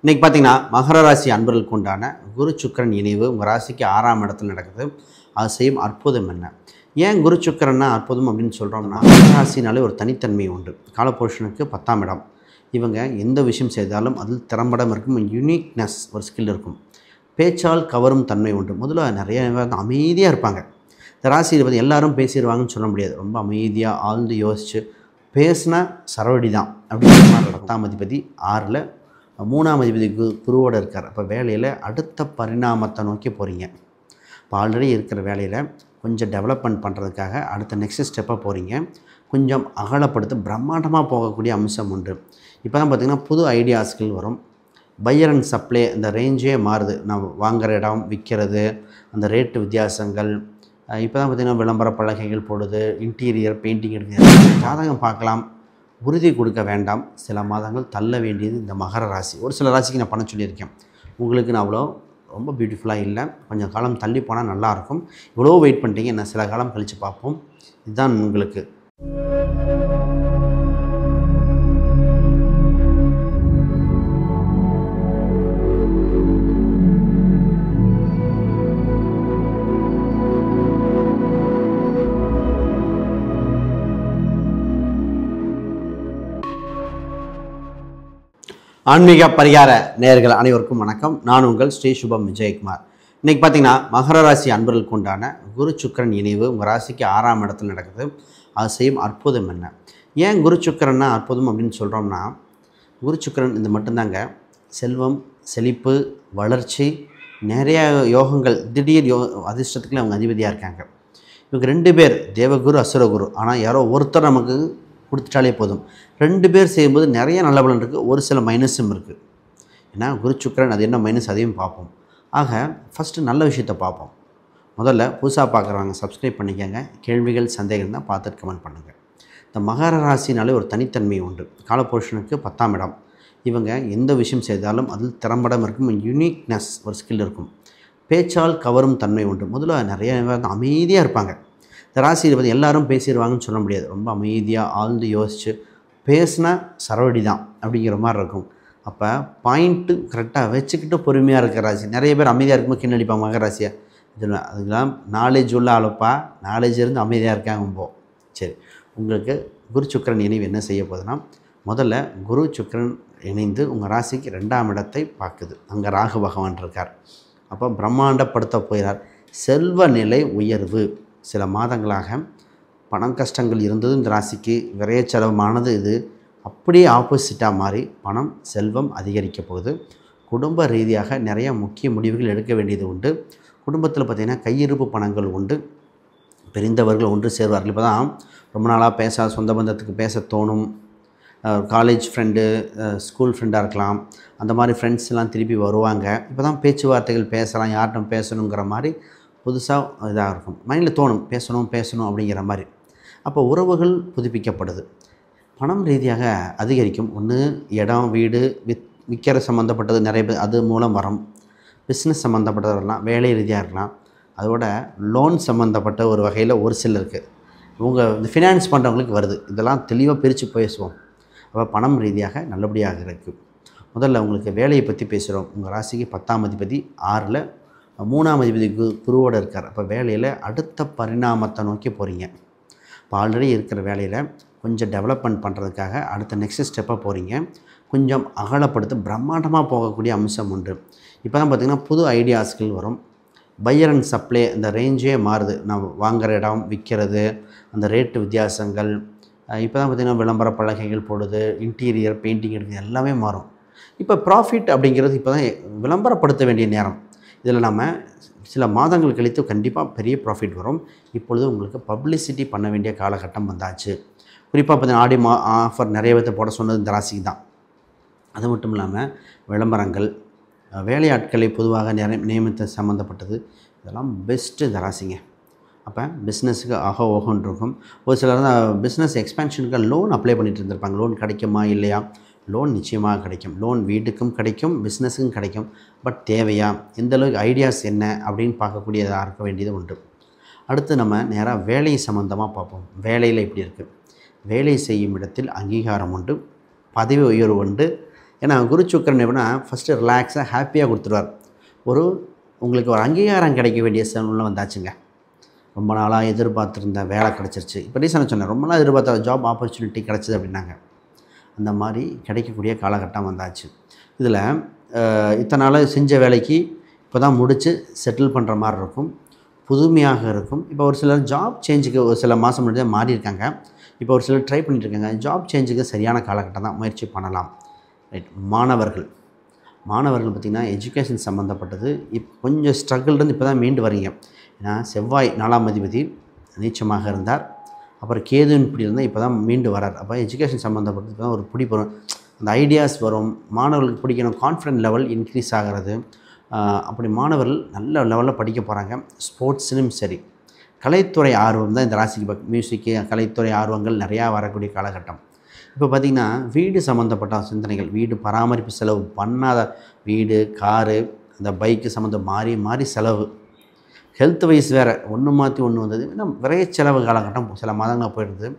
இன்னைக்கு பார்த்தீங்கன்னா மகர ராசி அன்பர்களுக்கு உண்டான குரு சுக்கிரன் இணைவு உங்கள் ராசிக்கு 6ஆம் இடத்துல நடக்குது. அது செய்யும் அற்புதம் என்ன? ஏன் குரு சுக்கிரன்னா அற்புதம் அப்படின்னு சொல்கிறோம்னா, மகர ராசினாலே ஒரு தனித்தன்மை உண்டு. காலபுருஷனுக்கு 10ஆம் இடம். இவங்க எந்த விஷயம் செய்தாலும் அதில் திறம்படம் இருக்கும், யூனிக்னஸ் ஒரு ஸ்கில் இருக்கும். பேச்சால் கவரும் தன்மை உண்டு. முதல்ல நிறைய அமைதியாக இருப்பாங்க. இந்த ராசியில் வந்து எல்லாரும் பேசிடுவாங்கன்னு சொல்ல முடியாது. ரொம்ப அமைதியாக ஆழ்ந்து யோசித்து பேசினா சரவடி தான் அப்படிங்கிற மாதிரி. 10ஆம் அதிபதி 6ல், 3ஆம் அதிபதி குருவோடு இருக்கார். அப்போ வேலையில் அடுத்த பரிணாமத்தை நோக்கி போகிறீங்க. இப்போ ஆல்ரெடி இருக்கிற வேலையில் கொஞ்சம் டெவலப்மெண்ட் பண்ணுறதுக்காக அடுத்த நெக்ஸ்ட் ஸ்டெப்பாக போகிறீங்க. கொஞ்சம் அகலப்படுத்த பிரம்மாண்டமாக போகக்கூடிய அம்சம் உண்டு. இப்போ தான் பார்த்திங்கன்னா புது ஐடியாஸ்கள் வரும். பையர் அண்ட் சப்ளை இந்த ரேஞ்சே மாறுது. நான் வாங்குகிற இடம், விற்கிறது, அந்த ரேட்டு வித்தியாசங்கள். இப்போ தான் பார்த்திங்கன்னா விளம்பர பலகைகள் போடுது, இன்டீரியர் பெயிண்டிங் எடுக்கிறது. ஜாதகம் பார்க்கலாம், உறுதி கொடுக்க வேண்டாம். சில மாதங்கள் தள்ள வேண்டியது இந்த மகர ராசி. ஒரு சில ராசிக்கு நான் பண்ண சொல்லியிருக்கேன். உங்களுக்கு நான் அவ்வளோ ரொம்ப பியூட்டிஃபுல்லாக இல்லை, கொஞ்சம் காலம் தள்ளி போனால் நல்லாயிருக்கும். இவ்வளோ வெயிட் பண்ணிட்டீங்க, என்ன சில காலம் கழித்து பார்ப்போம். இதுதான் உங்களுக்கு. ஆன்மீக பரிகார நேயர்கள் அனைவருக்கும் வணக்கம். நான் உங்கள் ஸ்ரீ சுபம் விஜயகுமார். இன்றைக்கி பார்த்தீங்கன்னா மகர ராசி அன்பர்களுக்கு உண்டான குரு சுக்கிரன் இணைவு உங்கள் ராசிக்கு 6ஆம் இடத்துல நடக்குது. அது செய்யும் அற்புதம் என்ன? ஏன் குரு சுக்கிரன்னா அற்புதம் அப்படின்னு சொல்கிறோம்னா, குரு சுக்கிரன் இது மட்டும்தாங்க. செல்வம், செழிப்பு, வளர்ச்சி, நிறைய யோகங்கள், திடீர் அதிர்ஷ்டத்துக்குள்ள அவங்க அதிபதியாக இருக்காங்க. இவங்க 2 பேர் தேவகுரு, அசுரகுரு. ஆனால் யாரோ ஒருத்தர் நமக்கு கொடுத்துட்டாலே போதும். 2 பேர் செய்யும்போது நிறைய நல்ல பலன் இருக்குது, ஒரு சில மைனஸும் இருக்குது. ஏன்னா குரு சுக்கிரன் அது என்ன மைனஸ் அதையும் பார்ப்போம். ஆக ஃபஸ்ட்டு நல்ல விஷயத்தை பார்ப்போம். முதல்ல புதுசாக பார்க்குறவங்க சப்ஸ்கிரைப் பண்ணிக்கோங்க. கேள்விகள், சந்தேகம் தான் பார்த்துட்டு கமெண்ட் பண்ணுங்கள். இந்த மகர ராசினாலே ஒரு தனித்தன்மை உண்டு. காலபுருஷனுக்கு 10ஆம் இடம். இவங்க எந்த விஷயம் செய்தாலும் அதில் திறம்படம் இருக்கும், யூனிக்னஸ் ஒரு ஸ்கில் இருக்கும். பேச்சால் கவரும் தன்மை உண்டு. முதல்ல நிறைய அமைதியாக இருப்பாங்க. இந்த ராசியில் வந்து எல்லாரும் பேசிடுவாங்கன்னு சொல்ல முடியாது. ரொம்ப அமைதியாக ஆழ்ந்து யோசித்து பேசினா சரவடி தான் அப்படிங்கிற மாதிரி இருக்கும். அப்போ பாயிண்ட்டு கரெக்டாக வச்சுக்கிட்டு பொறுமையாக இருக்கிற ராசி. நிறைய பேர் அமைதியாக இருக்கும்போது கிண்ணடிப்பாங்க மகர ராசியாக. இதில் அதுக்கெல்லாம் நாலேஜ் உள்ள ஆளுப்பா, நாலேஜ் இருந்து அமைதியாக இருக்காங்க. சரி, உங்களுக்கு குரு சுக்கிரன் இணைவு என்ன செய்ய போகுதுன்னா, முதல்ல குரு சுக்கிரன் இணைந்து உங்கள் ராசிக்கு 2ஆம் இடத்தை பார்க்குது. அங்கே ராகு பகவான் இருக்கார். அப்போ பிரம்மாண்டப்படுத்த போகிறார். செல்வ நிலை உயர்வு. சில மாதங்களாக பணம் கஷ்டங்கள் இருந்தது இந்த ராசிக்கு. விரைய செலவுமானது இது அப்படியே ஆப்போசிட்டாக மாறி பணம், செல்வம் அதிகரிக்க போகுது. குடும்ப ரீதியாக நிறைய முக்கிய முடிவுகள் எடுக்க வேண்டியது உண்டு. குடும்பத்தில் பார்த்திங்கன்னா கையிருப்பு பணங்கள் உண்டு. பிரிந்தவர்கள் ஒன்று சேர்வார்கள். இப்போ தான் ரொம்ப நாளாக பேச, சொந்த பந்தத்துக்கு பேச தோணும். காலேஜ் ஃப்ரெண்டு, ஸ்கூல் ஃப்ரெண்டாக இருக்கலாம். அந்த மாதிரி ஃப்ரெண்ட்ஸ்லாம் திருப்பி வருவாங்க. இப்போ தான் பேச்சுவார்த்தைகள் பேசலாம், யார்கிட்ட பேசணுங்கிற மாதிரி புதுசாக இதாக இருக்கும். மைண்டில் தோணும், பேசணும் அப்படிங்கிற மாதிரி. அப்போ உறவுகள் புதுப்பிக்கப்படுது. பணம் ரீதியாக அதிகரிக்கும். ஒன்று இடம், வீடு, விற்கிற சம்மந்தப்பட்டது நிறைய பேர் அது மூலம் வரும். பிஸ்னஸ் சம்மந்தப்பட்டது வரலாம், வேலை ரீதியாக இருக்கலாம். அதோட லோன் சம்மந்தப்பட்ட ஒரு வகையில் ஒரு சிலருக்கு இவங்க இந்த ஃபினான்ஸ் பண்ணுறவங்களுக்கு வருது. இதெல்லாம் தெளிவாக பிரித்து பேசுவோம். அப்போ பணம் ரீதியாக நல்லபடியாக இருக்குது. முதல்ல உங்களுக்கு வேலையை பற்றி பேசுகிறோம். உங்கள் ராசிக்கு 10ஆம் அதிபதி 6ல், 3ஆம் அதிபதி குருவோடு இருக்கார். அப்போ வேலையில் அடுத்த பரிணாமத்தை நோக்கி போகிறீங்க. இப்போ ஆல்ரெடி இருக்கிற வேலையில் கொஞ்சம் டெவலப்மெண்ட் பண்ணுறதுக்காக அடுத்த நெக்ஸ்ட் ஸ்டெப்பாக போகிறீங்க. கொஞ்சம் அகலப்படுத்த பிரம்மாண்டமாக போகக்கூடிய அம்சம் உண்டு. இப்போ தான் பார்த்திங்கன்னா புது ஐடியாஸ்கள் வரும். பையர் அண்ட் சப்ளை இந்த ரேஞ்சே மாறுது. நான் வாங்குகிற இடம், விற்கிறது, அந்த ரேட்டு வித்தியாசங்கள். இப்போ தான் பார்த்திங்கன்னா விளம்பர பலகைகள் போடுது, இன்டீரியர் பெயிண்டிங் எடுக்கிறது, எல்லாமே மாறும். இப்போ ப்ராஃபிட் அப்படிங்கிறது இப்போ தான் விளம்பரப்படுத்த வேண்டிய நேரம். இதில் நம்ம சில மாதங்கள் கழித்து கண்டிப்பாக பெரிய ப்ராஃபிட் வரும். இப்பொழுது உங்களுக்கு பப்ளிசிட்டி பண்ண வேண்டிய காலகட்டம் வந்தாச்சு. குறிப்பாக பார்த்தீங்கன்னா ஆடி ஆஃபர் நிறைய பேர்த்த போட சொன்னது இந்த ராசிக்கு தான். அது மட்டும் இல்லாமல் விளம்பரங்கள், வேலையாட்களை பொதுவாக நியமித்த சம்மந்தப்பட்டது, இதெல்லாம் பெஸ்ட்டு இந்த ராசிங்க. அப்போ பிஸ்னஸுக்கு ஓகோன்னு இருக்கும். ஒரு சிலர் தான் பிஸ்னஸ் எக்ஸ்பேன்ஷனுக்கு லோன் அப்ளை பண்ணிட்டு இருந்திருப்பாங்க. லோன் கிடைக்குமா இல்லையா? லோன் நிச்சயமாக கிடைக்கும். லோன் வீட்டுக்கும் கிடைக்கும், பிஸ்னஸுக்கும் கிடைக்கும். பட் தேவையா, எந்தளவுக்கு ஐடியாஸ் என்ன அப்படின்னு பார்க்கக்கூடியதாக இருக்க வேண்டியது உண்டு. அடுத்து நம்ம நேராக வேலை சம்மந்தமாக பார்ப்போம். வேலையில் எப்படி இருக்குது? வேலை செய்யும் இடத்தில் அங்கீகாரம் உண்டு, பதவி உயர்வு உண்டு, ஏன்னா குரு சுக்கிரன் எப்படின்னா ஃபஸ்ட்டு ரிலாக்ஸாக ஹாப்பியாக கொடுத்துருவார். ஒரு உங்களுக்கு ஒரு அங்கீகாரம் கிடைக்க வேண்டிய சூழ்நிலை வந்தாச்சுங்க. ரொம்ப நாளாக எதிர்பார்த்துருந்த வேலை கிடச்சிருச்சு. இப்போ ரீசனாக சொன்னேன், ரொம்ப நாள் எதிர்பார்த்த ஜாப் ஆப்பர்ச்சுனிட்டி கிடச்சிது அப்படின்னாங்க. அந்த மாதிரி கிடைக்கக்கூடிய காலகட்டம் வந்தாச்சு. இதில் இத்தனை நாள் செஞ்ச வேலைக்கு இப்போ தான் முடித்து செட்டில் பண்ணுற மாதிரி இருக்கும். புதுமையாக இருக்கும். இப்போ ஒரு சிலர் ஜாப் சேஞ்சுக்கு ஒரு சில மாதம் முன்னாடி தான் மாறியிருக்காங்க. இப்போ ஒரு சிலர் ட்ரை பண்ணிட்டுருக்காங்க. ஜாப் சேஞ்சுக்கு சரியான காலகட்டம் தான், முயற்சி பண்ணலாம். ரைட். மாணவர்கள் பார்த்திங்கன்னா எஜுகேஷன் சம்மந்தப்பட்டது கொஞ்சம் ஸ்ட்ரகிள்லேருந்து இப்போ தான் மீண்டு வரீங்க. ஏன்னா செவ்வாய் 4ஆம் அதிபதி நீச்சமாக இருந்தார். அப்புறம் கேதுவின் பிடி இருந்தால் இப்போ தான் மீண்டு வரார். அப்போ எஜுகேஷன் சம்மந்தப்பட்டது இப்போ தான் ஒரு பிடி வரும், அந்த ஐடியாஸ் வரும், மாணவர்களுக்கு பிடிக்கணும், கான்ஃபிடென்ட் லெவல் இன்க்ரீஸ் ஆகிறது. அப்படி மாணவர்கள் நல்ல லெவலில் படிக்க போகிறாங்க. ஸ்போர்ட்ஸ்லையும் சரி, கலைத்துறை ஆர்வம் தான் இந்த ராசிக்கு மியூசிக்கு கலைத்துறை ஆர்வங்கள் நிறையா வரக்கூடிய காலகட்டம். இப்போ பார்த்திங்கன்னா வீடு சம்மந்தப்பட்ட சிந்தனைகள், வீடு பராமரிப்பு செலவு பண்ணாத வீடு, காரு, அந்த பைக்கு சம்மந்தம் மாறி செலவு, ஹெல்த் வைஸ் வேறு ஒன்று மாற்றி ஒன்று வந்தது. இன்னும் விரைய செலவு காலகட்டம் சில மாதங்களாக போயிடுது.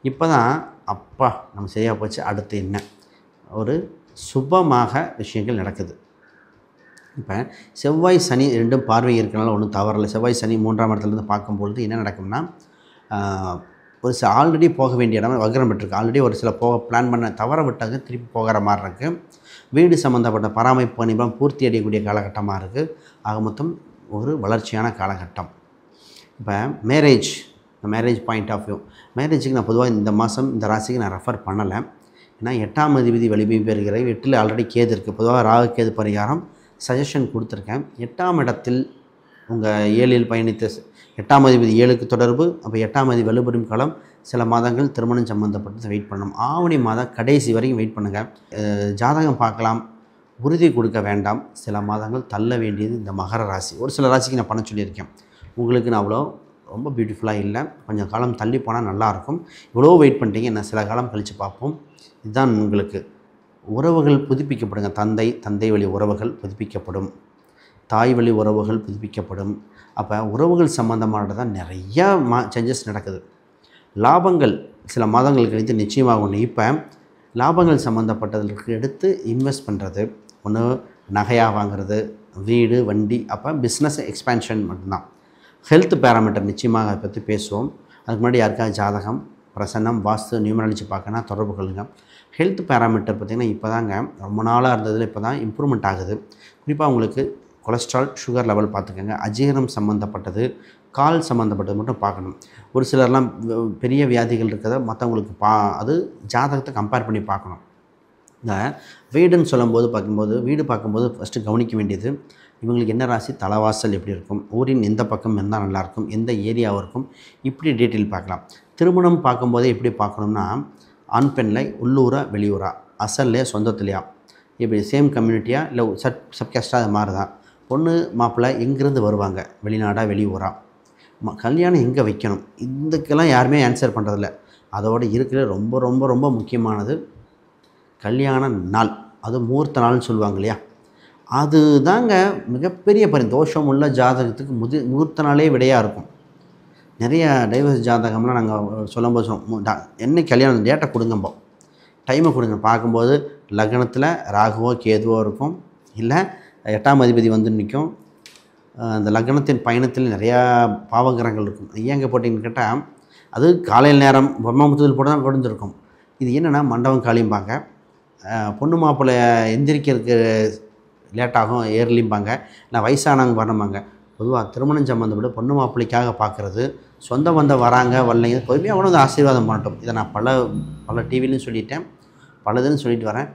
இப்போ தான் அப்பா நம்ம சரியாக போச்சு, அடுத்து என்ன ஒரு சுபமாக விஷயங்கள் நடக்குது. இப்போ செவ்வாய் சனி ரெண்டும் பார்வை இருக்கிறனால ஒன்றும் தவறில்லை. செவ்வாய் சனி 3ஆம் இடத்துலேருந்து பார்க்கும்பொழுது என்ன நடக்கும்னா, ஒரு சில ஆல்ரெடி போக வேண்டிய இடம் வக்ரம் பெற்றிருக்கு. ஆல்ரெடி ஒரு சில பிளான் பண்ண தவற விட்டாங்க, திருப்பி போகிற மாதிரி இருக்குது. வீடு சம்மந்தப்பட்ட பராமரிப்பு பணிபம் பூர்த்தி அடையக்கூடிய காலகட்டமாக இருக்குது. ஆக மொத்தம் ஒரு வளர்ச்சியான காலகட்டம். இப்போ மேரேஜ் பாயிண்ட் ஆஃப் வியூ, மேரேஜுக்கு நான் பொதுவாக இந்த மாதம் இந்த ராசிக்கு நான் ரெஃபர் பண்ணலை. ஏன்னா 8ஆம் அதிபதி வலிமை பெறுகிற 8ல் ஆல்ரெடி கேது இருக்குது. பொதுவாக ராகு கேது பரிகாரம் சஜஷன் கொடுத்துருக்கேன். 8ஆம் இடத்தில் உங்கள் 7ல் பயணித்த 8ஆம் அதிபதி 7க்கு தொடர்பு. அப்போ 8ஆம் அதிபதி வலுப்பெறும் காலம் சில மாதங்கள் திருமணம் சம்மந்தப்பட்டு வெயிட் பண்ணணும். ஆவணி மாதம் கடைசி வரைக்கும் வெயிட் பண்ணுங்கள். ஜாதகம் பார்க்கலாம், உறுதி கொடுக்க வேண்டாம். சில மாதங்கள் தள்ள வேண்டியது இந்த மகர ராசி. ஒரு சில ராசிக்கு நான் பண்ண சொல்லியிருக்கேன். உங்களுக்கு நான் அவ்வளோ ரொம்ப பியூட்டிஃபுல்லாக இல்லை, கொஞ்சம் காலம் தள்ளி போனால் நல்லாயிருக்கும். இவ்வளோ வெயிட் பண்ணிட்டீங்க, என்ன சில காலம் கழித்து பார்ப்போம். இதுதான் உங்களுக்கு உறவுகள் புதுப்பிக்கப்படுங்க. தந்தை வழி உறவுகள் புதுப்பிக்கப்படும், தாய் வழி உறவுகள் புதுப்பிக்கப்படும். அப்போ உறவுகள் சம்மந்தமானது தான் நிறையா சேஞ்சஸ் நடக்குது. லாபங்கள் சில மாதங்கள் கழித்து நிச்சயமாக ஒன்று. இப்போ லாபங்கள் சம்மந்தப்பட்டதற்கு எடுத்து இன்வெஸ்ட் பண்ணுறது, ஒன்று நகையாக வாங்கிறது, வீடு, வண்டி. அப்போ பிஸ்னஸ் எக்ஸ்பேன்ஷன் மட்டும்தான். ஹெல்த் பேராமீட்டர் நிச்சயமாக அதை பற்றி பேசுவோம். அதுக்கு முன்னாடி யாருக்காவது ஜாதகம், பிரசன்னம், வாஸ்து, நியூமராலஜி பார்க்கணுன்னா தொடர்பு கொள்ளுங்கள். ஹெல்த் பேராமீட்டர் பார்த்திங்கன்னா இப்போ தாங்க ரொம்ப நாளாக இருந்ததில் இப்போ தான் இம்ப்ரூவ்மெண்ட் ஆகுது. குறிப்பாக உங்களுக்கு கொலஸ்ட்ரால், சுகர் லெவல் பார்த்துக்கோங்க. அஜீரணம் சம்மந்தப்பட்டது, கால் சம்மந்தப்பட்டது மட்டும் பார்க்கணும். ஒரு சிலர்லாம் பெரிய வியாதிகள் இருக்கிறத மற்றவங்களுக்கு அது ஜாதகத்தை கம்பேர் பண்ணி பார்க்கணும். இந்த வீடுன்னு சொல்லும்போது வீடு பார்க்கும்போது ஃபஸ்ட்டு கவனிக்க வேண்டியது, இவங்களுக்கு என்ன ராசி, தலைவாசல் எப்படி இருக்கும், ஊரின் எந்த பக்கம் இருந்தால் நல்லாயிருக்கும், எந்த ஏரியாவும் இருக்கும், இப்படி டீட்டெயில் பார்க்கலாம். திருமணம் பார்க்கும்போதே எப்படி பார்க்கணும்னா, ஆண் பெண்ணில் உள்ளூரா வெளியூரா, அசல்லையா சொந்தத்துலையா, இப்படி சேம் கம்யூனிட்டியா இல்லை சப்காஸ்டாக அது மாதிரி தான். பொண்ணு மாப்பிள்ளை எங்கேருந்து வருவாங்க, வெளிநாடா வெளியூரா, கல்யாணம் எங்கே வைக்கணும், இதுக்கெல்லாம் யாருமே ஆன்சர் பண்ணுறதில்ல. அதோடு இருக்கிற ரொம்ப ரொம்ப ரொம்ப முக்கியமானது கல்யாண நாள், அது முகூர்த்த நாள்னு சொல்லுவாங்க இல்லையா, அது தாங்க மிகப்பெரிய தோஷம் உள்ள ஜாதகத்துக்கு முகூர்த்த நாளே விடையாக இருக்கும். நிறைய டைவர்ஸ் ஜாதகம்லாம் நாங்கள் சொல்லும்போது என்ன கல்யாணம் டேட்டை கொடுங்கம்போ, டைமை கொடுங்க. பார்க்கும்போது லக்னத்தில் ராகுவோ கேதுவோ இருக்கும், இல்லை 8ஆம் அதிபதி வந்து நிற்கும். அந்த லக்னத்தின் பயணத்தில் நிறையா பாவகிரகங்கள் இருக்கும். ஏங்க போட்டிங்கன்னு கேட்டால், அது காலையில் நேரம் பிரம்மமுகூர்த்தத்தில் போட்டு தான் கொடுத்துருக்கும். இது என்னென்னா மண்டபம் காலிம்பாங்க, பொண்ணு மாப்பிள்ளை எந்திரிக்கிறதுக்கு லேட்டாகும் ஏர்லிம்பாங்க, இல்லை வயசானவங்க வரணும்பாங்க. பொதுவாக திருமணம் சம்மந்தப்பட்ட பொண்ணு மாப்பிள்ளைக்காக பார்க்குறது, சொந்த பந்தம் வராங்க வரலைங்க பொறுமையாக அவனும் ஆசீர்வாதம் பண்ணட்டும். இதை நான் பல டிவிலையும் சொல்லிட்டேன், பலதுன்னு சொல்லிட்டு வரேன்.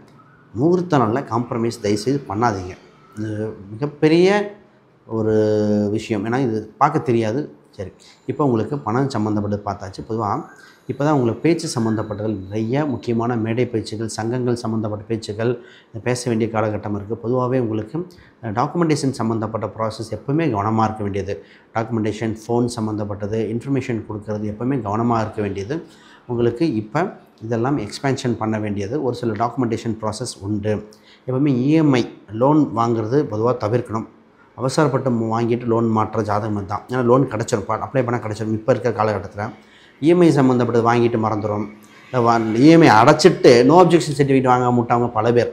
முகூர்த்த நாளில் காம்ப்ரமைஸ் தயவுசெய்து பண்ணாதீங்க. இது மிகப்பெரிய ஒரு விஷயம். ஏன்னா இது பார்க்க தெரியாது. சரி, இப்போ உங்களுக்கு பணம் சம்மந்தப்பட்டது பார்த்தாச்சு. பொதுவாக இப்போ தான் உங்களுக்கு பேச்சு சம்மந்தப்பட்டது நிறைய முக்கியமான மேடை பேச்சுகள், சங்கங்கள் சம்மந்தப்பட்ட பேச்சுகள் பேச வேண்டிய காலகட்டம் இருக்குது. பொதுவாகவே உங்களுக்கு டாக்குமெண்டேஷன் சம்மந்தப்பட்ட ப்ராசஸ் எப்போவுமே கவனமாக இருக்க வேண்டியது. டாக்குமெண்டேஷன், ஃபோன் சம்மந்தப்பட்டது, இன்ஃபர்மேஷன் கொடுக்கறது எப்போவுமே கவனமாக இருக்க வேண்டியது. உங்களுக்கு இப்போ இதெல்லாம் எக்ஸ்பேன்ஷன் பண்ண வேண்டியது. ஒரு சில டாக்குமெண்டேஷன் ப்ராசஸ் உண்டு. எப்போவுமே இஎம்ஐ லோன் வாங்குறது பொதுவாக தவிர்க்கணும். அவசரப்பட்டு வாங்கிட்டு லோன் மாற்ற ஜாதகம் தான். ஏன்னா லோன் கிடச்சிரும், அப்ளை பண்ணால் கிடச்சிரும். இப்போ இருக்கிற காலகட்டத்தில் இஎம்ஐ சம்மந்தப்பட்டது வாங்கிட்டு மறந்துடும். இஎம்ஐ அடைச்சிட்டு நோ அப்ஜெக்ஷன் சர்டிஃபிகேட் வாங்க முட்டாங்க பல பேர்.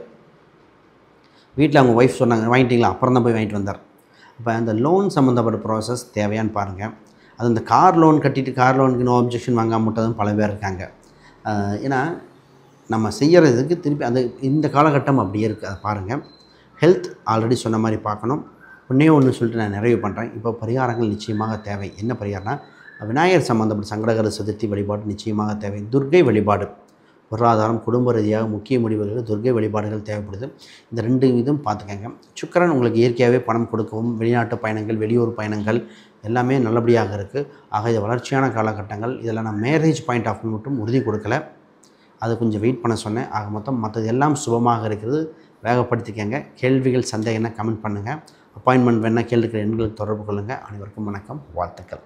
வீட்டில் அவங்க ஒய்ஃப் சொன்னாங்க வாங்கிட்டீங்களா, அப்புறம் தான் போய் வாங்கிட்டு வந்தார். அப்போ அந்த லோன் சம்மந்தப்பட்ட ப்ராசஸ் தேவையான்னு பாருங்கள். அது இந்த கார் லோன் கட்டிட்டு கார் லோனுக்கு நோ அப்ஜெக்ஷன் வாங்காம விட்டதும் பல பேர் இருக்காங்க. ஏன்னா நம்ம செய்கிறதுக்கு திருப்பி அந்த இந்த காலகட்டம் அப்படியே இருக்குது. அதை பாருங்கள். ஹெல்த் ஆல்ரெடி சொன்ன மாதிரி பார்க்கணும். ஒன்றே ஒன்று சொல்லிட்டு நான் நிறைவு பண்ணுறேன். இப்போ பரிகாரங்கள் நிச்சயமாக தேவை. என்ன பரிகாரம்னா, விநாயகர் சம்மந்தப்பட்ட சங்கடகர சதுர்த்தி வழிபாடு நிச்சயமாக தேவை. துர்க்கை வழிபாடு பொருளாதாரம், குடும்ப ரீதியாக முக்கிய முடிவுகள் துர்க்கை வழிபாடுகள் தேவைப்படுது. இந்த 2 இதுவும் பார்த்துக்கங்க. சுக்கிரன் உங்களுக்கு இயற்கையாகவே பணம் கொடுக்கவும், வெளிநாட்டு பயணங்கள், வெளியூர் பயணங்கள் எல்லாமே நல்லபடியாக இருக்குது. ஆக இது வளர்ச்சியான காலகட்டங்கள். இதில் நான் மேரேஜ் பாயிண்ட் ஆஃப் வியூ மட்டும் உறுதி கொடுக்கல, அது கொஞ்சம் வெயிட் பண்ண சொன்னேன். ஆக மொத்தம் மற்றது எல்லாம் சுபமாக இருக்கிறது. வேகப்படுத்திக்கங்க. கேள்விகள் சந்தேகம்னா கமெண்ட் பண்ணுங்கள். அப்பாயின்மெண்ட் வேணால் கீழே இருக்கிற எண்களுக்கு தொடர்பு கொள்ளுங்கள். அனைவருக்கும் வணக்கம், வாழ்த்துக்கள்.